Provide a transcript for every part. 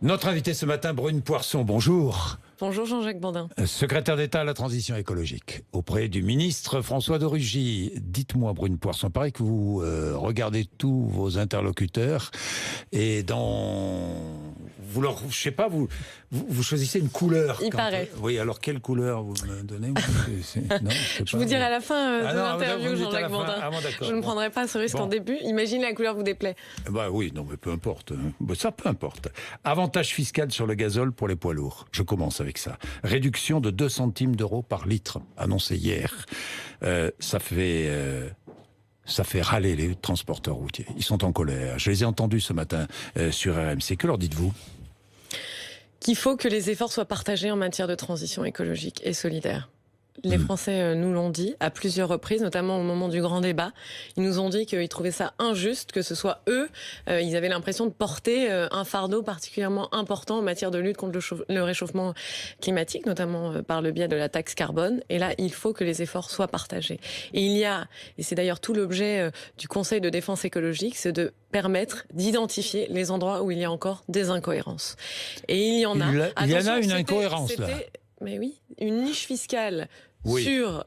Notre invité ce matin, Brune Poirson, bonjour. Bonjour Jean-Jacques Bourdin. Secrétaire d'État à la transition écologique, auprès du ministre François de Rugy. Dites-moi, Brune Poirson, pareil que vous regardez tous vos interlocuteurs et vous leur, je sais pas, vous choisissez une couleur. Il paraît. Oui, alors quelle couleur vous me donnez? Non, je vous dirai à la fin de l'interview, Jean-Jacques Bourdin. Je ne prendrai pas ce risque en début. Imaginez la couleur vous déplaît. Bah oui, non mais peu importe. Ça peu importe. Avantage fiscal sur le gazole pour les poids lourds. Je commence avec ça. Réduction de 2 centimes d'euros par litre, annoncé hier. Ça fait râler les transporteurs routiers. Ils sont en colère. Je les ai entendus ce matin sur RMC. Que leur dites-vous ? Qu'il faut que les efforts soient partagés en matière de transition écologique et solidaire. Les Français nous l'ont dit à plusieurs reprises, notamment au moment du grand débat. Ils nous ont dit qu'ils trouvaient ça injuste, que ce soit eux. Ils avaient l'impression de porter un fardeau particulièrement important en matière de lutte contre le réchauffement climatique, notamment par le biais de la taxe carbone. Et là, il faut que les efforts soient partagés. Et c'est d'ailleurs tout l'objet du Conseil de défense écologique, c'est de permettre d'identifier les endroits où il y a encore des incohérences. Et il y en a. Il y en a une incohérence là. Mais oui, une niche fiscale. Oui. Sur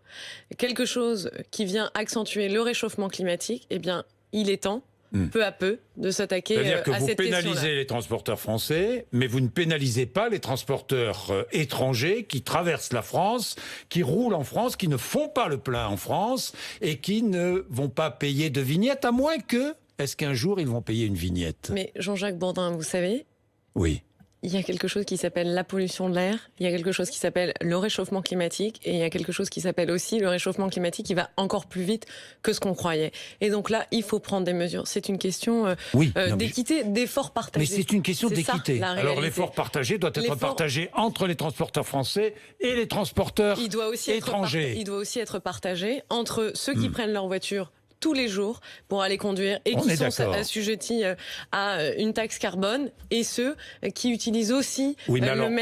quelque chose qui vient accentuer le réchauffement climatique, eh bien, il est temps, peu à peu, de s'attaquer à cette question-là. C'est-à-dire que vous pénalisez les transporteurs français, mais vous ne pénalisez pas les transporteurs étrangers qui traversent la France, qui roulent en France, qui ne font pas le plein en France et qui ne vont pas payer de vignette, à moins que... Est-ce qu'un jour, ils vont payer une vignette ? Mais Jean-Jacques Bourdin, vous savez... Oui. Il y a quelque chose qui s'appelle la pollution de l'air, il y a quelque chose qui s'appelle le réchauffement climatique, et il y a quelque chose qui s'appelle aussi le réchauffement climatique qui va encore plus vite que ce qu'on croyait. Et donc là, il faut prendre des mesures. C'est une question d'équité, d'effort partagé. Mais c'est une question d'équité. Alors l'effort partagé doit être partagé entre les transporteurs français et les transporteurs étrangers. Il doit aussi être partagé entre ceux qui prennent leur voiture tous les jours pour aller conduire et qui sont assujettis à une taxe carbone, et ceux qui utilisent aussi le même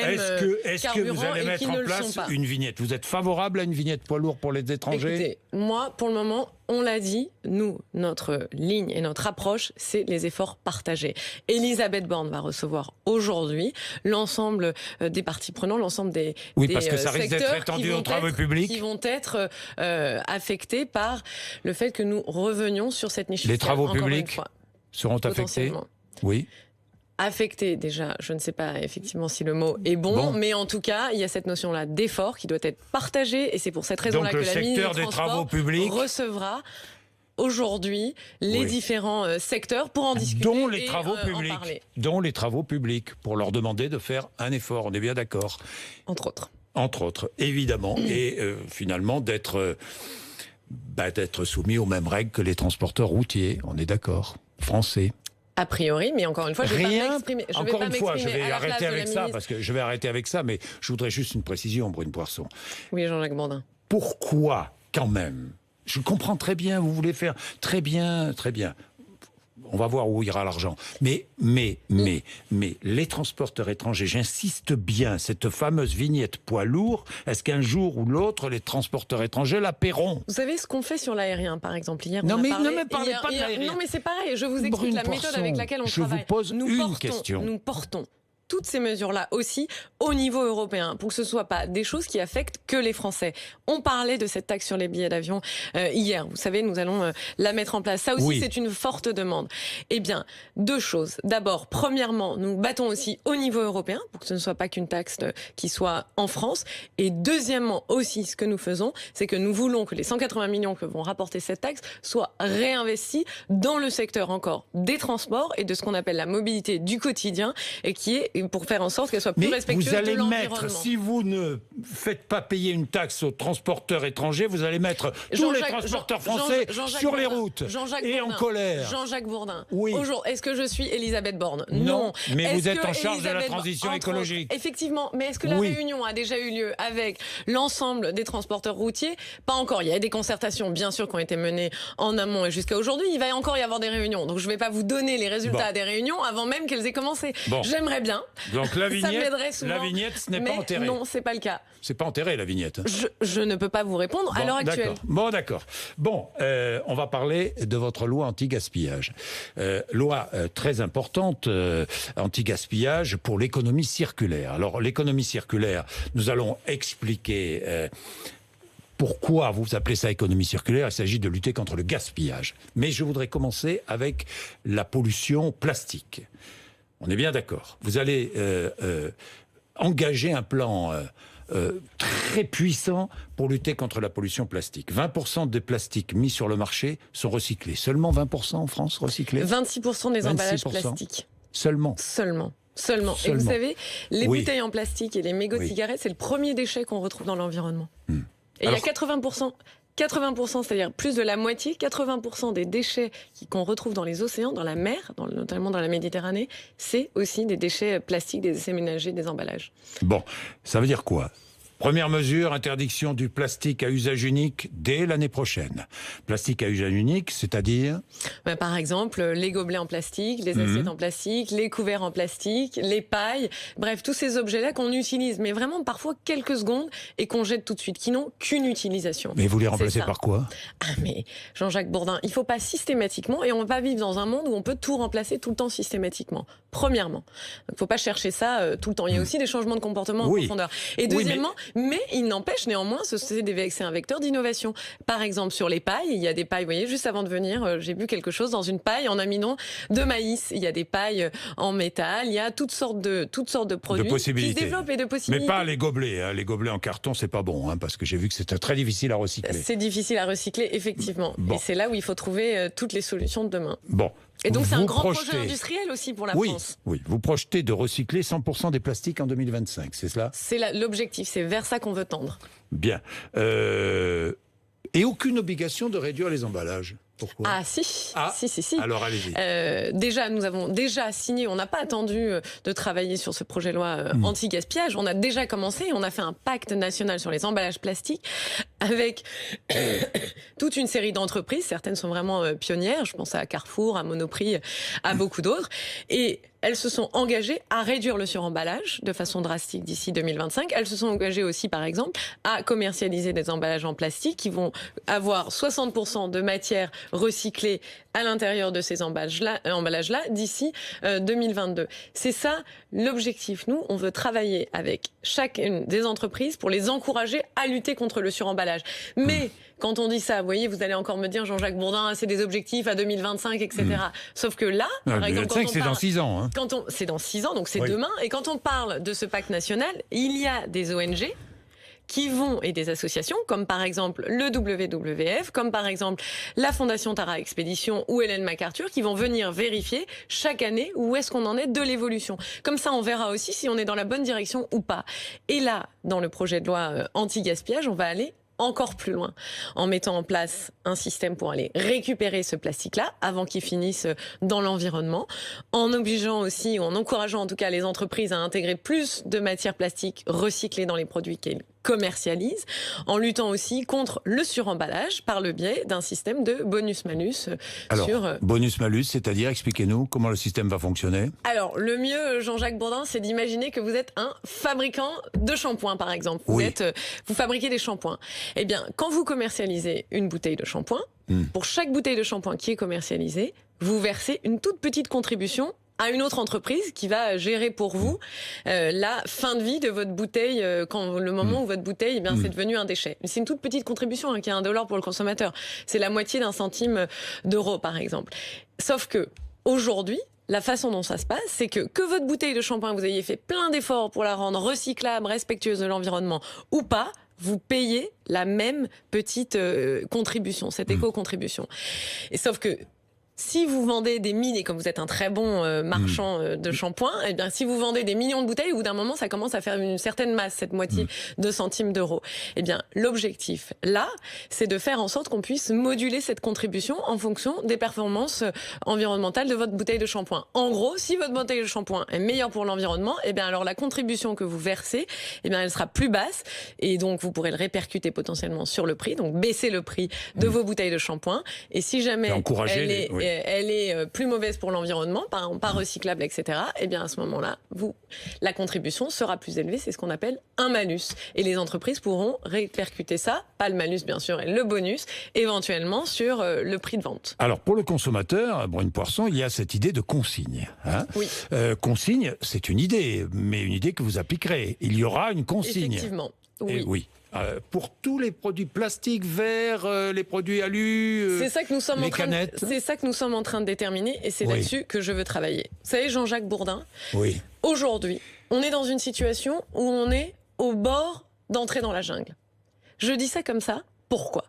est-ce que vous allez mettre en place une vignette ? Vous êtes favorable à une vignette poids lourd pour les étrangers ? Écoutez, moi, pour le moment, on l'a dit, nous, notre ligne et notre approche, c'est les efforts partagés. Elisabeth Borne va recevoir aujourd'hui l'ensemble des parties prenantes, l'ensemble des parce que ça risque d'être étendu aux travaux publics, qui vont être affectés par le fait que nous revenions sur cette niche fiscale. Les travaux publics seront affectés ? Oui. Affecté, déjà, je ne sais pas effectivement si le mot est bon, mais en tout cas, il y a cette notion-là d'effort qui doit être partagée, et c'est pour cette raison-là que la ministre des Transports recevra aujourd'hui les différents secteurs pour en discuter, dont les travaux publics, pour leur demander de faire un effort, on est bien d'accord. Entre autres, évidemment, et finalement d'être soumis aux mêmes règles que les transporteurs routiers, on est d'accord, français. A priori, mais encore une fois, je vais pas m'exprimer. Je vais arrêter avec ça, parce que je vais arrêter avec ça, mais je voudrais juste une précision, Brune Poirson. Oui, Jean-Jacques Bourdin. Pourquoi, quand même, je comprends très bien, vous voulez faire très bien. On va voir où ira l'argent. Mais les transporteurs étrangers, j'insiste bien, cette fameuse vignette poids lourd, est-ce qu'un jour ou l'autre, les transporteurs étrangers la paieront ? Vous savez ce qu'on fait sur l'aérien, par exemple, hier, ne me parlez pas de l'aérien. Non, mais c'est pareil, je vous explique la méthode avec laquelle on travaille. Je vous pose une question. Nous portons toutes ces mesures-là aussi au niveau européen, pour que ce ne soit pas des choses qui affectent que les Français. On parlait de cette taxe sur les billets d'avion hier. Vous savez, nous allons la mettre en place. Ça aussi, c'est une forte demande. Eh bien, 2 choses. D'abord, premièrement, nous battons aussi au niveau européen, pour que ce ne soit pas qu'une taxe qui soit en France. Et deuxièmement aussi, ce que nous faisons, c'est que nous voulons que les 180 millions que vont rapporter cette taxe soient réinvestis dans le secteur encore des transports et de ce qu'on appelle la mobilité du quotidien, et qui est pour faire en sorte qu'elle soit plus respectueuse de l'environnement. Si vous ne faites pas payer une taxe aux transporteurs étrangers, vous allez mettre tous les transporteurs français sur les routes et en colère. Jean-Jacques Bourdin, oui. Est-ce que je suis Elisabeth Borne ? Non. Mais vous êtes en charge de la transition écologique. Effectivement, mais est-ce que la réunion a déjà eu lieu avec l'ensemble des transporteurs routiers ? Pas encore. Il y a des concertations, bien sûr, qui ont été menées en amont et jusqu'à aujourd'hui. Il va encore y avoir des réunions. Donc je ne vais pas vous donner les résultats des réunions avant même qu'elles aient commencé. J'aimerais bien Donc la Ça m'aiderait souvent. la vignette, ce n'est pas Mais enterré. non, c'est pas le cas. C'est pas enterré, la vignette. Je ne peux pas vous répondre à l'heure actuelle. D'accord. Bon, on va parler de votre loi anti-gaspillage. Loi très importante, anti-gaspillage pour l'économie circulaire. Alors, l'économie circulaire, nous allons expliquer pourquoi vous appelez ça économie circulaire. Il s'agit de lutter contre le gaspillage. Mais je voudrais commencer avec la pollution plastique. On est bien d'accord. Vous allez engager un plan très puissant pour lutter contre la pollution plastique. 20% des plastiques mis sur le marché sont recyclés. Seulement 20% en France recyclés. 26% des emballages plastiques. Seulement. Et vous savez, les bouteilles en plastique et les mégots de cigarettes, c'est le premier déchet qu'on retrouve dans l'environnement. Et il y a 80%, c'est-à-dire plus de la moitié, 80% des déchets qu'on retrouve dans les océans, dans la mer, notamment dans la Méditerranée, c'est aussi des déchets plastiques, des déchets ménagers, des emballages. Bon, ça veut dire quoi ? Première mesure, interdiction du plastique à usage unique dès l'année prochaine. Plastique à usage unique, c'est-à-dire ? Par exemple, les gobelets en plastique, les assiettes en plastique, les couverts en plastique, les pailles, bref, tous ces objets-là qu'on utilise, mais vraiment parfois quelques secondes et qu'on jette tout de suite, qui n'ont qu'une utilisation. Mais vous les remplacez par quoi ? Mais Jean-Jacques Bourdin, il ne faut pas systématiquement, et on ne va pas vivre dans un monde où on peut tout remplacer tout le temps systématiquement. Premièrement, il ne faut pas chercher ça tout le temps. Il y a aussi des changements de comportement en profondeur. Et deuxièmement, mais il n'empêche néanmoins, c'est un vecteur d'innovation. Par exemple, sur les pailles, il y a des pailles, vous voyez, juste avant de venir, j'ai vu quelque chose dans une paille en amidon de maïs. Il y a des pailles en métal, il y a toutes sortes de produits qui se développent et de possibilités. Mais pas les gobelets, hein. Les gobelets en carton, c'est pas bon, hein, parce que j'ai vu que c'était très difficile à recycler. C'est difficile à recycler, effectivement. Bon. Et c'est là où il faut trouver toutes les solutions de demain. Bon. Et donc c'est un grand projet industriel aussi pour la France. Oui, vous projetez de recycler 100% des plastiques en 2025, c'est cela ? C'est l'objectif, c'est vers ça qu'on veut tendre. Bien. Et aucune obligation de réduire les emballages. Pourquoi ? Si. Alors allez-y. Déjà, nous avons déjà signé, on n'a pas attendu de travailler sur ce projet de loi anti-gaspillage, on a déjà commencé, on a fait un pacte national sur les emballages plastiques avec toute une série d'entreprises, certaines sont vraiment pionnières, je pense à Carrefour, à Monoprix, à beaucoup d'autres, et elles se sont engagées à réduire le suremballage de façon drastique d'ici 2025. Elles se sont engagées aussi, par exemple, à commercialiser des emballages en plastique qui vont avoir 60% de matière recyclée à l'intérieur de ces emballages-là d'ici 2022. C'est ça l'objectif. Nous, on veut travailler avec chacune des entreprises pour les encourager à lutter contre le suremballage. Mais quand on dit ça, vous voyez, vous allez encore me dire, Jean-Jacques Bourdin, c'est des objectifs à 2025, etc. Sauf que là, par exemple, 2025, c'est dans 6 ans. Hein. C'est dans 6 ans, donc c'est demain. Et quand on parle de ce pacte national, il y a des ONG qui vont, et des associations, comme par exemple le WWF, comme par exemple la Fondation Tara Expédition ou Ellen MacArthur, qui vont venir vérifier chaque année où est-ce qu'on en est de l'évolution. Comme ça, on verra aussi si on est dans la bonne direction ou pas. Et là, dans le projet de loi anti-gaspillage, on va aller encore plus loin, en mettant en place un système pour aller récupérer ce plastique-là avant qu'il finisse dans l'environnement, en obligeant aussi, ou en encourageant en tout cas les entreprises à intégrer plus de matières plastiques recyclées dans les produits qu'elles commercialisent, en luttant aussi contre le suremballage par le biais d'un système de bonus-malus. Alors, bonus-malus, c'est-à-dire, expliquez-nous comment le système va fonctionner. Alors, le mieux, Jean-Jacques Bourdin, c'est d'imaginer que vous êtes un fabricant de shampoing, par exemple. Vous fabriquez des shampoings. Eh bien, quand vous commercialisez une bouteille de shampoing, pour chaque bouteille de shampoing qui est commercialisée, vous versez une toute petite contribution à une autre entreprise qui va gérer pour vous la fin de vie de votre bouteille, quand le moment où votre bouteille, c'est devenu un déchet. C'est une toute petite contribution qui est $1 pour le consommateur. C'est la moitié d'un centime d'euro, par exemple. Sauf que aujourd'hui, la façon dont ça se passe, c'est que votre bouteille de shampoing, vous ayez fait plein d'efforts pour la rendre recyclable, respectueuse de l'environnement ou pas, vous payez la même petite contribution, cette éco-contribution. Et sauf que si vous vendez des milliers, comme vous êtes un très bon marchand de shampoing, eh bien, si vous vendez des millions de bouteilles, au bout d'un moment, ça commence à faire une certaine masse, cette moitié de centimes d'euros. Eh bien, l'objectif, là, c'est de faire en sorte qu'on puisse moduler cette contribution en fonction des performances environnementales de votre bouteille de shampoing. En gros, si votre bouteille de shampoing est meilleure pour l'environnement, eh bien, alors la contribution que vous versez, eh bien, elle sera plus basse et donc vous pourrez le répercuter potentiellement sur le prix, donc baisser le prix de vos bouteilles de shampoing. Et si jamais elle est plus mauvaise pour l'environnement, pas recyclable, etc., eh bien à ce moment-là, la contribution sera plus élevée. C'est ce qu'on appelle un malus. Et les entreprises pourront répercuter ça, pas le malus bien sûr, et le bonus, éventuellement sur le prix de vente. Alors pour le consommateur, Brune Poirson, il y a cette idée de consigne. Hein, oui. Consigne, c'est une idée, mais une idée que vous appliquerez. Il y aura une consigne. Effectivement. Oui. Et oui. Pour tous les produits plastiques, verts, les produits alu, c'est ça que nous sommes canettes. C'est ça que nous sommes en train de déterminer et c'est là-dessus que je veux travailler. Vous savez, Jean-Jacques Bourdin, aujourd'hui, on est dans une situation où on est au bord d'entrer dans la jungle. Je dis ça comme ça, pourquoi ?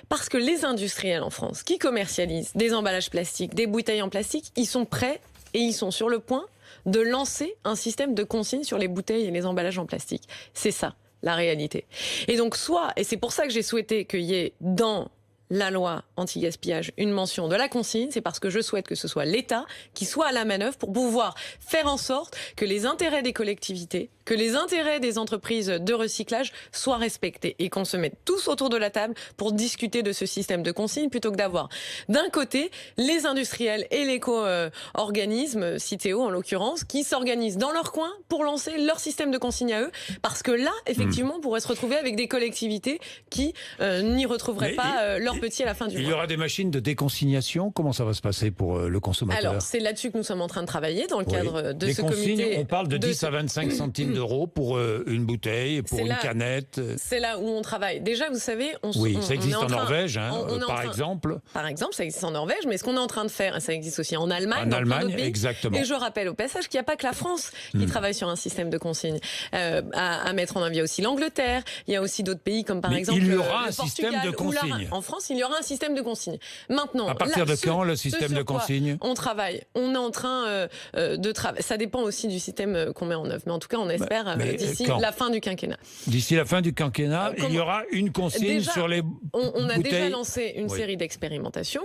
Parce que les industriels en France qui commercialisent des emballages plastiques, des bouteilles en plastique, ils sont prêts et ils sont sur le point de lancer un système de consigne sur les bouteilles et les emballages en plastique. C'est ça, la réalité. Et donc et c'est pour ça que j'ai souhaité qu'il y ait dans la loi anti-gaspillage une mention de la consigne, c'est parce que je souhaite que ce soit l'État qui soit à la manœuvre pour pouvoir faire en sorte que les intérêts des collectivités, que les intérêts des entreprises de recyclage soient respectés et qu'on se mette tous autour de la table pour discuter de ce système de consigne plutôt que d'avoir d'un côté les industriels et l'éco-organisme, Citeo en l'occurrence, qui s'organisent dans leur coin pour lancer leur système de consigne à eux, parce que là, effectivement, on pourrait se retrouver avec des collectivités qui n'y retrouveraient pas leur petit à la fin du mois. Il y aura des machines de déconsignation. Comment ça va se passer pour le consommateur ? Alors, c'est là-dessus que nous sommes en train de travailler dans le cadre de les ce consignes, comité. On parle de 10 à 25 centimes d'euros pour une bouteille, pour une canette. C'est là où on travaille. Déjà, vous savez, ça existe en Norvège, par exemple. Par exemple, ça existe en Norvège, mais ce qu'on est en train de faire, ça existe aussi en Allemagne, dans plein d'autres pays. Exactement. Et je rappelle au passage qu'il n'y a pas que la France qui travaille sur un système de consigne à mettre en œuvre. Il y a aussi l'Angleterre, il y a aussi d'autres pays comme par exemple il y aura le un Portugal, système de consigne. En France, il y aura un système de consigne. Maintenant, à partir de quand le système de consigne ? On travaille. On est en train de travailler. Ça dépend aussi du système qu'on met en œuvre. Mais en tout cas, on espère d'ici la fin du quinquennat. D'ici la fin du quinquennat, il y aura une consigne sur les on a bouteilles. déjà lancé une série d'expérimentations.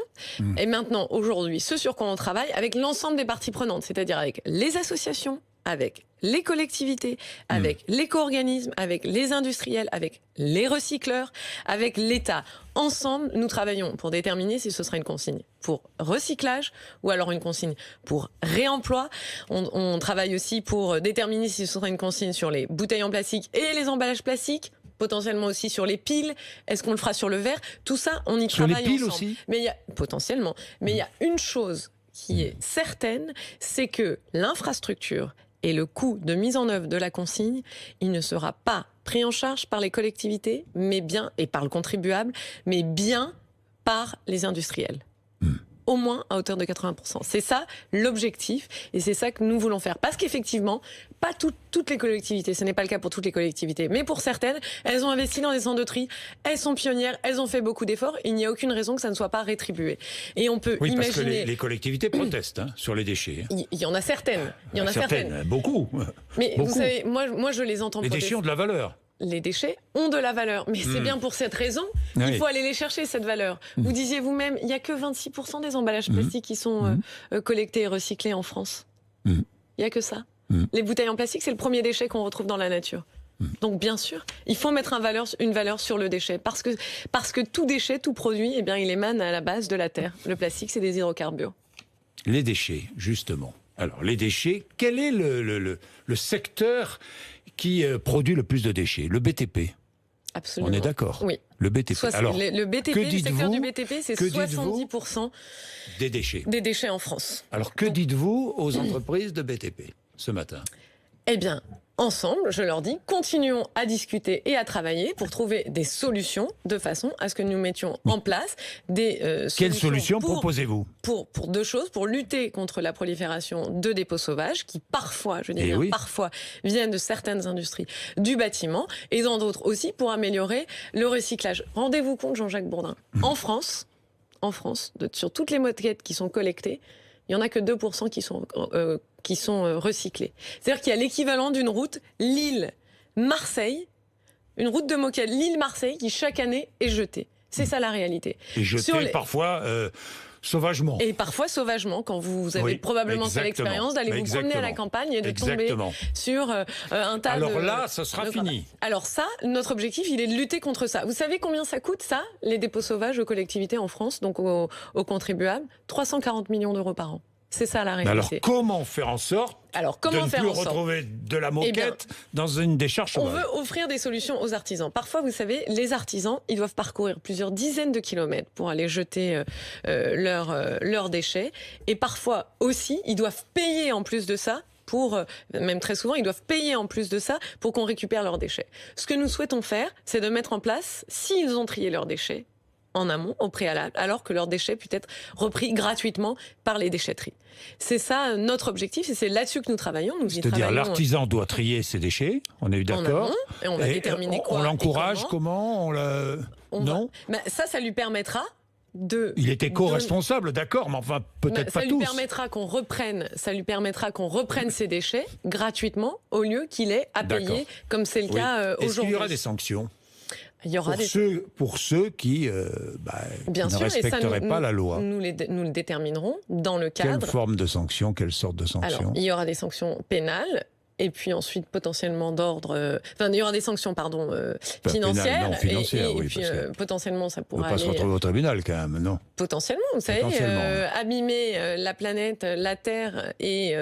Et maintenant, aujourd'hui, ce sur quoi on travaille avec l'ensemble des parties prenantes, c'est-à-dire avec les associations, avec les collectivités, avec l'éco-organisme, avec les industriels, avec les recycleurs, avec l'État. Ensemble, nous travaillons pour déterminer si ce sera une consigne pour recyclage ou alors une consigne pour réemploi. On travaille aussi pour déterminer si ce sera une consigne sur les bouteilles en plastique et les emballages plastiques, potentiellement aussi sur les piles. Est-ce qu'on le fera sur le verre ? Tout ça, on y travaille ensemble. Sur les piles aussi ? Potentiellement. Mais il y a une chose qui est certaine, c'est que l'infrastructure et le coût de mise en œuvre de la consigne, il ne sera pas pris en charge par les collectivités, mais bien, et par le contribuable, mais bien par les industriels. Au moins à hauteur de 80%. C'est ça l'objectif et c'est ça que nous voulons faire. Parce qu'effectivement, pas toutes les collectivités, ce n'est pas le cas pour toutes les collectivités, mais pour certaines, elles ont investi dans des centres de tri, elles sont pionnières, elles ont fait beaucoup d'efforts, il n'y a aucune raison que ça ne soit pas rétribué. Et on peut imaginer... parce que les collectivités protestent sur les déchets. Il y en a certaines. Il y en a certaines. Beaucoup. Mais beaucoup. Vous savez, moi je les entends protester. Les déchets ont de la valeur. Les déchets ont de la valeur. Mais c'est bien pour cette raison qu'il faut aller les chercher, cette valeur. Vous disiez vous-même, il n'y a que 26% des emballages plastiques qui sont collectés et recyclés en France. Il n'y a que ça. Les bouteilles en plastique, c'est le premier déchet qu'on retrouve dans la nature. Donc bien sûr, il faut mettre une valeur sur le déchet. Parce que tout déchet, tout produit, eh bien, il émane à la base de la terre. Le plastique, c'est des hydrocarbures. Les déchets, justement. Alors, les déchets, quel est le secteur qui produit le plus de déchets ? Le BTP. Absolument. On est d'accord ? Oui. Le BTP. Alors, le secteur du BTP, c'est 70% des déchets. Des déchets en France. Alors, que dites-vous aux entreprises de BTP ce matin ? Eh bien, ensemble, je leur dis, continuons à discuter et à travailler pour trouver des solutions de façon à ce que nous mettions en place des solutions. Quelles solutions proposez-vous ? Pour deux choses, pour lutter contre la prolifération de dépôts sauvages qui parfois, parfois, viennent de certaines industries du bâtiment et dans d'autres aussi pour améliorer le recyclage. Rendez-vous compte, Jean-Jacques Bourdin, en France, sur toutes les moquettes qui sont collectées, il n'y en a que 2% qui sont recyclés. C'est-à-dire qu'il y a l'équivalent d'une route Lille-Marseille, une route de moquette Lille-Marseille qui chaque année est jetée. C'est ça la réalité. Et jetée parfois sauvagement. Et parfois sauvagement, quand vous avez probablement fait l'expérience d'aller vous promener à la campagne et de tomber sur un tas Alors là, ça sera fini. Alors ça, notre objectif, il est de lutter contre ça. Vous savez combien ça coûte, ça, les dépôts sauvages aux collectivités en France, donc aux contribuables? 340 millions d'euros par an. C'est ça la réalité. Alors comment faire en sorte de ne plus retrouver de la moquette dans une décharge sauvage? On veut offrir des solutions aux artisans. Parfois, vous savez, les artisans, ils doivent parcourir plusieurs dizaines de kilomètres pour aller jeter leurs déchets. Et parfois aussi, ils doivent payer en plus de ça même très souvent, ils doivent payer en plus de ça pour qu'on récupère leurs déchets. Ce que nous souhaitons faire, c'est de mettre en place, s'ils ont trié leurs déchets, en amont, au préalable, alors que leurs déchets puissent être repris gratuitement par les déchetteries. C'est ça notre objectif et c'est là-dessus que nous travaillons. C'est-à-dire l'artisan doit trier ses déchets, on est eu d'accord. Et on va déterminer quoi. On l'encourage comment Non. Ça lui permettra Il est éco-responsable, d'accord, mais enfin peut-être pas tous. Ça lui permettra qu'on reprenne ses déchets gratuitement au lieu qu'il ait à payer, comme c'est le cas aujourd'hui. Est-ce qu'il y aura des sanctions? Il y aura pour ceux qui Bien ne sûr, respecteraient pas la loi. Nous le déterminerons dans le cadre. Quelle forme de sanctions? Quelle sorte de sanctions? Alors, il y aura des sanctions pénales. Et puis ensuite, potentiellement il y aura des sanctions, financières. Pénales, non, financières, et puis potentiellement, ça pourra aller... On ne va pas se retrouver au tribunal, quand même, non? Potentiellement, vous savez, abîmer la planète, la Terre et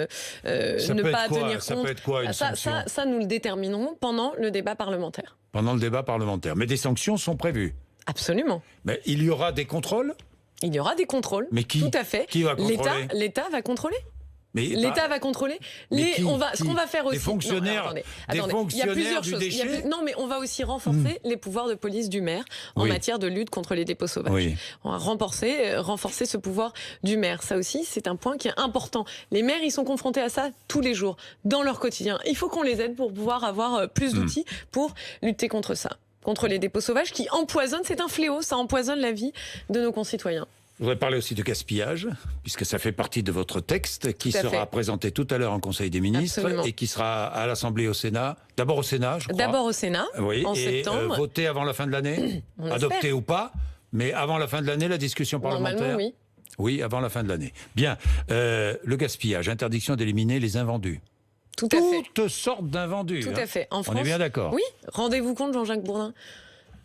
ne pas tenir compte... Ça peut être quoi, une sanction? Ça, nous le déterminerons pendant le débat parlementaire. Pendant le débat parlementaire. Mais des sanctions sont prévues? Absolument. Mais il y aura des contrôles? Il y aura des contrôles, mais qui? Tout à fait. Qui va contrôler? L'État va contrôler. L'État va contrôler. Ce qu'on va faire aussi. Les fonctionnaires, il y a plusieurs choses. Non, mais on va aussi renforcer les pouvoirs de police du maire en matière de lutte contre les dépôts sauvages. Oui. On va renforcer ce pouvoir du maire. Ça aussi, c'est un point qui est important. Les maires, ils sont confrontés à ça tous les jours, dans leur quotidien. Il faut qu'on les aide pour pouvoir avoir plus d'outils pour lutter contre ça. Contre les dépôts sauvages qui empoisonnent. C'est un fléau, ça empoisonne la vie de nos concitoyens. Je voudrais parler aussi de gaspillage, puisque ça fait partie de votre texte, qui sera présenté tout à l'heure en Conseil des ministres. Absolument. Et qui sera à l'Assemblée et au Sénat. D'abord au Sénat, je crois. D'abord au Sénat, en septembre. Voté avant la fin de l'année, adopté ou pas, mais avant la fin de l'année, la discussion parlementaire. Normalement, oui. Oui, avant la fin de l'année. Bien, le gaspillage, interdiction d'éliminer les invendus. Tout à fait. Toutes sortes d'invendus. Tout à fait. En France, on est bien d'accord. Oui, rendez-vous compte, Jean-Jacques Bourdin.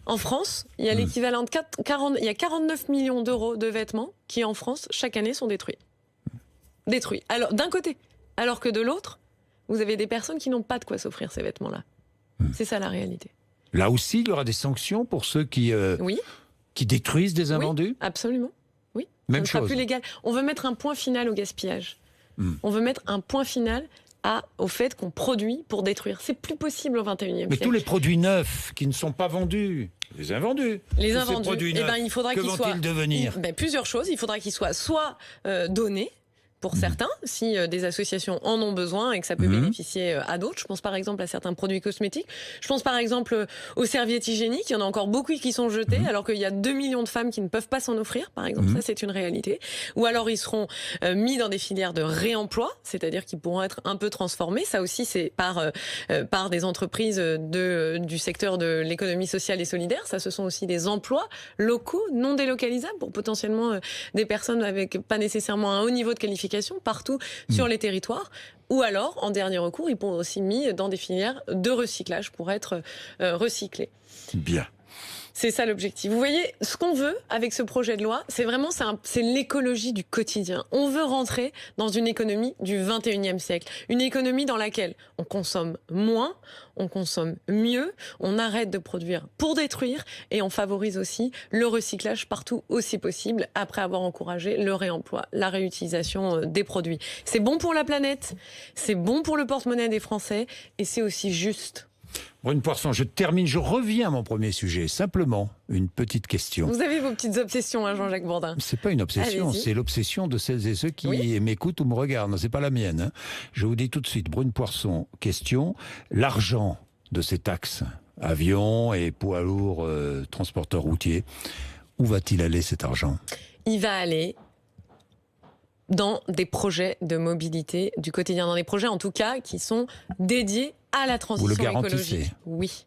En France, il y a l'équivalent de 49 millions d'euros de vêtements qui, en France, chaque année, sont détruits. Détruits. Alors, d'un côté. Alors que de l'autre, vous avez des personnes qui n'ont pas de quoi s'offrir ces vêtements-là. C'est ça la réalité. Là aussi, il y aura des sanctions pour ceux qui détruisent des invendus? Oui, absolument. Oui. Même ça ne chose. sera plus légal. On veut mettre un point final au gaspillage. On veut mettre un point final au fait qu'on produit pour détruire. C'est plus possible au XXIe siècle. Mais tous les produits neufs qui ne sont pas vendus, les invendus. Les invendus, il faudra qu'ils soient... Que vont-ils devenir? Plusieurs choses. Il faudra qu'ils soient soit donnés, pour certains, si des associations en ont besoin et que ça peut bénéficier à d'autres. Je pense par exemple à certains produits cosmétiques. Je pense par exemple aux serviettes hygiéniques. Il y en a encore beaucoup qui sont jetées, alors qu'il y a 2 millions de femmes qui ne peuvent pas s'en offrir, par exemple. Ça, c'est une réalité. Ou alors, ils seront mis dans des filières de réemploi, c'est-à-dire qu'ils pourront être un peu transformés. Ça aussi, c'est par des entreprises du secteur de l'économie sociale et solidaire. Ça, ce sont aussi des emplois locaux, non délocalisables, pour potentiellement des personnes avec pas nécessairement un haut niveau de qualification partout sur les territoires. Ou alors, en dernier recours, ils pourront aussi mis dans des filières de recyclage pour être recyclés. Bien. C'est ça l'objectif. Vous voyez, ce qu'on veut avec ce projet de loi, c'est vraiment c'est l'écologie du quotidien. On veut rentrer dans une économie du 21e siècle. Une économie dans laquelle on consomme moins, on consomme mieux, on arrête de produire pour détruire et on favorise aussi le recyclage partout aussi possible après avoir encouragé le réemploi, la réutilisation des produits. C'est bon pour la planète, c'est bon pour le porte-monnaie des Français et c'est aussi juste. Brune Poirson, je termine, je reviens à mon premier sujet. Simplement, une petite question. Vous avez vos petites obsessions, hein, Jean-Jacques Bourdin. C'est pas une obsession, c'est l'obsession de celles et ceux qui m'écoutent ou me regardent. C'est pas la mienne. Hein. Je vous dis tout de suite, Brune Poirson, question. L'argent de ces taxes, avions et poids lourds, transporteurs routiers, où va-t-il aller cet argent? Il va aller dans des projets de mobilité du quotidien, dans des projets en tout cas qui sont dédiés à la transition écologique. Vous le garantissez? Oui.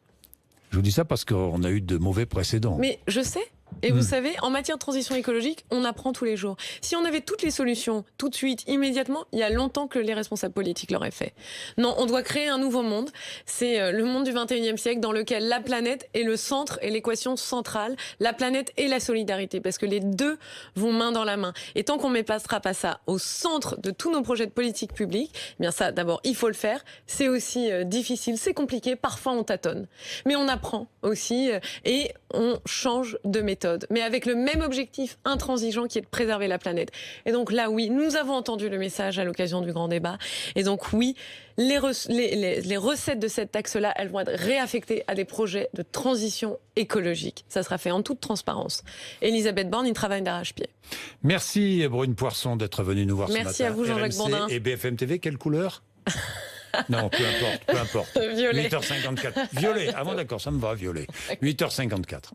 Je vous dis ça parce qu'on a eu de mauvais précédents. Mais je sais. Et vous savez, en matière de transition écologique, on apprend tous les jours. Si on avait toutes les solutions, tout de suite, immédiatement, il y a longtemps que les responsables politiques l'auraient fait. Non, on doit créer un nouveau monde. C'est le monde du 21e siècle dans lequel la planète est le centre et l'équation centrale. La planète et la solidarité, parce que les deux vont main dans la main. Et tant qu'on ne mettra pas ça au centre de tous nos projets de politique publique, eh bien ça, d'abord, il faut le faire. C'est aussi difficile, c'est compliqué, parfois on tâtonne. Mais on apprend aussi et on change de méthode. Mais avec le même objectif intransigeant qui est de préserver la planète. Et donc là, oui, nous avons entendu le message à l'occasion du grand débat. Et donc oui, les recettes de cette taxe-là, elles vont être réaffectées à des projets de transition écologique. Ça sera fait en toute transparence. Elisabeth Borne, il travaille d'arrache-pied. Merci Brune Poirson d'être venue nous voir ce matin. Merci à vous Jean-Jacques Bourdin. Et BFM TV, quelle couleur? Non, peu importe. Violet. 8h54. Violet. Ah bon, d'accord, ça me va, violet. 8h54.